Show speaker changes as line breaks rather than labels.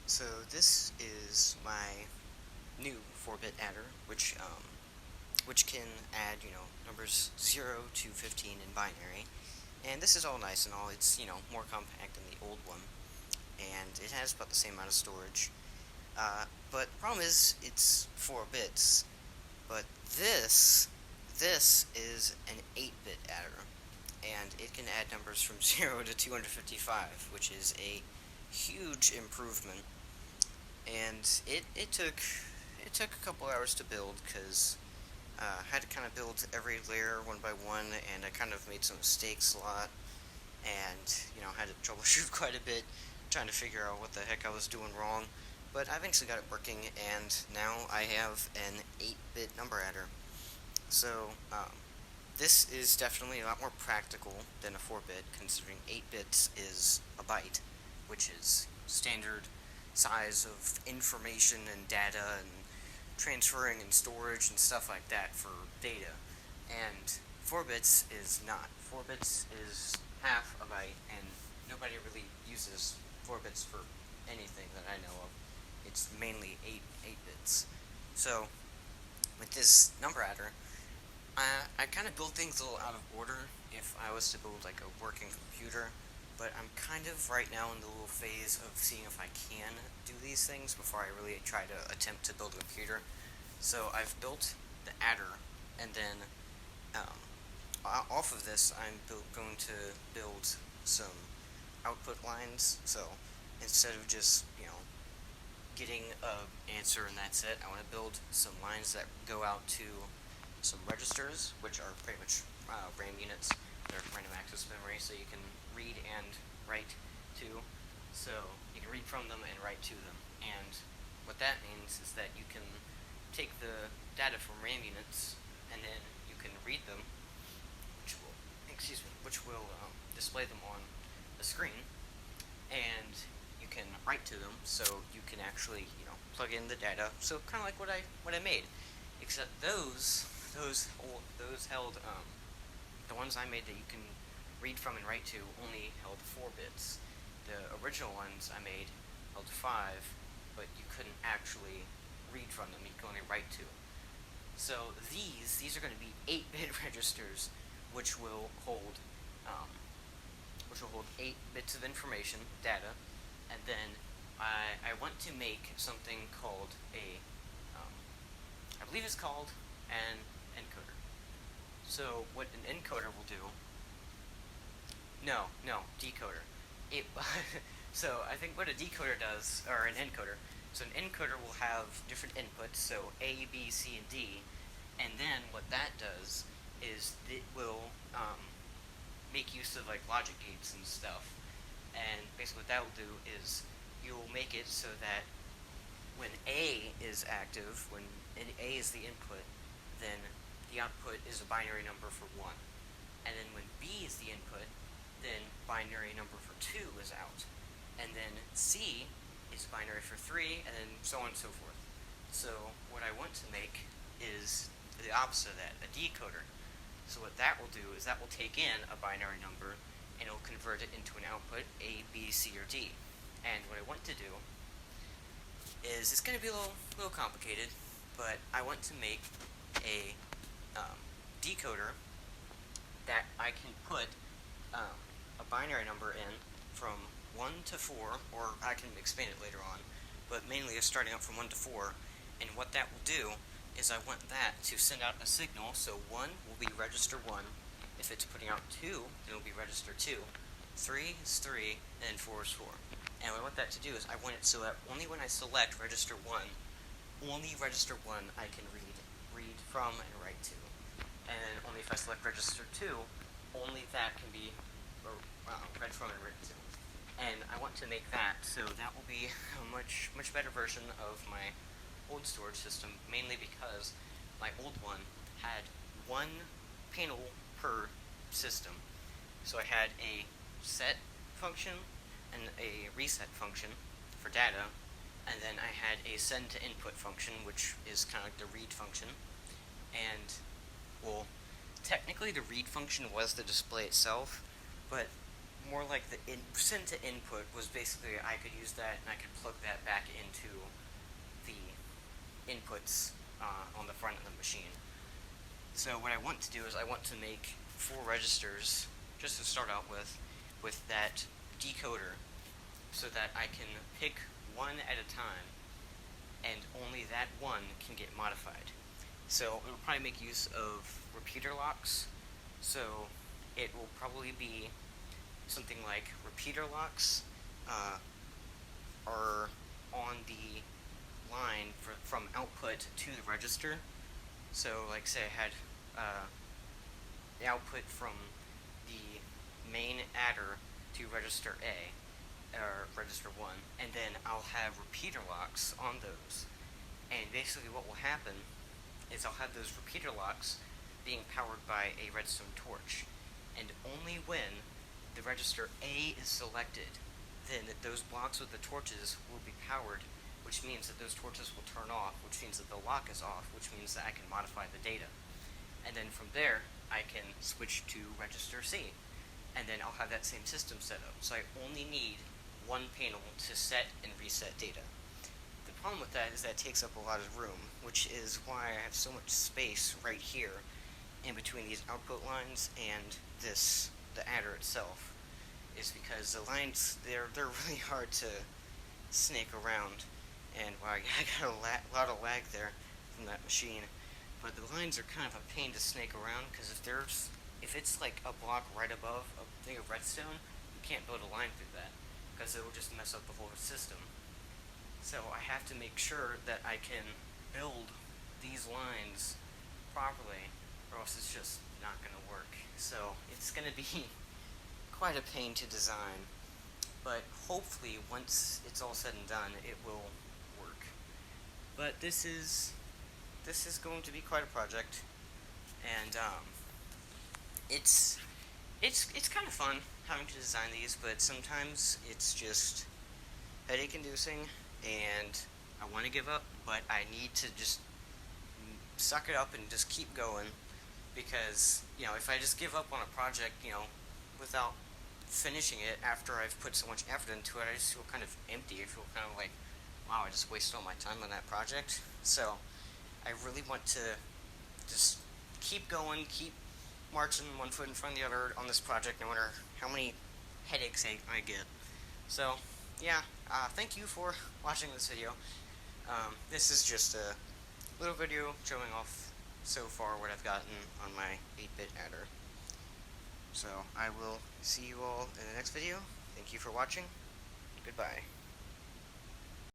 So this is my new 4-bit adder, which can add numbers 0 to 15 in binary, and this is all nice and all. It's more compact than the old one, and it has about the same amount of storage. But the problem is it's 4 bits. But this is an 8-bit adder, and it can add numbers from 0 to 255, which is a huge improvement. And it took a couple hours to build because I had to kind of build every layer one by one, and I kind of made some mistakes a lot, and had to troubleshoot quite a bit, trying to figure out what the heck I was doing wrong. But I eventually got it working, and now I have an 8-bit number adder. So this is definitely a lot more practical than a 4-bit, considering 8 bits is a byte, which is standard size of information and data and transferring and storage and stuff like that for data. And 4 bits is not. 4 bits is half a byte, and nobody really uses 4 bits for anything that I know of. It's mainly 8 bits. So with this number adder, I kind of build things a little out of order if I was to build like a working computer, but I'm kind of right now in the little phase of seeing if I can do these things before I really try to attempt to build a computer. So I've built the adder, and then um, off of this, I'm going to build some output lines. So instead of just getting an answer and that's it, I want to build some lines that go out to some registers, which are pretty much RAM units. They're random access memory, so you can read and write to. So you can read from them and write to them. And what that means is that you can take the data from RAM units, and then you can read them, which will display them on the screen, and you can write to them, so you can actually plug in the data. So kind of like what I made, except those held the ones I made that you can read from and write to only held 4 bits. The original ones I made held 5, but you couldn't actually read from them. You could only write to. So these are going to be 8-bit registers, which will hold 8 bits of information, data, and then I want to make something called I believe it's called an encoder. So what an encoder will do? No, decoder. It so I think what a decoder does, or an encoder. So an encoder will have different inputs, so A, B, C, and D, and then what that does is it will make use of like logic gates and stuff. And basically what that will do is you'll make it so that when A is active, when A is the input, then the output is a binary number for 1. And then when B is the input, then binary number for 2 is out. And then C is binary for 3, and then so on and so forth. So what I want to make is the opposite of that, a decoder. So what that will do is that will take in a binary number, and it will convert it into an output, A, B, C, or D. And what I want to do is, it's going to be a little complicated, but I want to make a decoder that I can put a binary number in from 1 to 4, or I can expand it later on, but mainly it's starting out from 1 to 4, and what that will do is I want that to send out a signal, so 1 will be register 1, if it's putting out 2, then it will be register 2, 3 is 3, and then 4 is 4. And what I want that to do is I want it so that only when I select register 1, only register 1 I can read from and write to. And only if I select register 2, only that can be read from and written to. And I want to make that so that will be a much better version of my old storage system, mainly because my old one had 1 panel per system. So I had a set function and a reset function for data, and then I had a send to input function, which is kind of like the read function. And, well, technically the read function was the display itself, but more like the send to input was basically I could use that and I could plug that back into the inputs on the front of the machine. So what I want to do is I want to make 4 registers just to start out with that decoder, so that I can pick one at a time and only that one can get modified. So it will probably make use of repeater locks. So it will probably be something like repeater locks are on the line from output to the register. So like say I had the output from the main adder to register A, or register 1, and then I'll have repeater locks on those. And basically what will happen is I'll have those repeater locks being powered by a redstone torch. And only when the register A is selected, then those blocks with the torches will be powered, which means that those torches will turn off, which means that the lock is off, which means that I can modify the data. And then from there, I can switch to register C. And then I'll have that same system set up. So I only need one panel to set and reset data. The problem with that is that it takes up a lot of room, which is why I have so much space right here in between these output lines and the adder itself, is because the lines, they're really hard to snake around. And wow, I got a lot of lag there from that machine. But the lines are kind of a pain to snake around, because if it's like a block right above a thing of redstone, you can't build a line through that, because it will just mess up the whole system. So I have to make sure that I can build these lines properly, or else it's just not going to work. So it's going to be quite a pain to design, but hopefully once it's all said and done, it will work. But this is going to be quite a project, and it's kind of fun having to design these, but sometimes it's just headache-inducing, and I want to give up, but I need to just suck it up and just keep going, because, if I just give up on a project, without finishing it after I've put so much effort into it, I just feel kind of empty. I feel kind of like, wow, I just wasted all my time on that project. So I really want to just keep going, keep marching one foot in front of the other on this project, no matter how many headaches I get. So, yeah, thank you for watching this video. This is just a little video showing off so far what I've gotten on my 8-bit adder. So, I will see you all in the next video. Thank you for watching. Goodbye.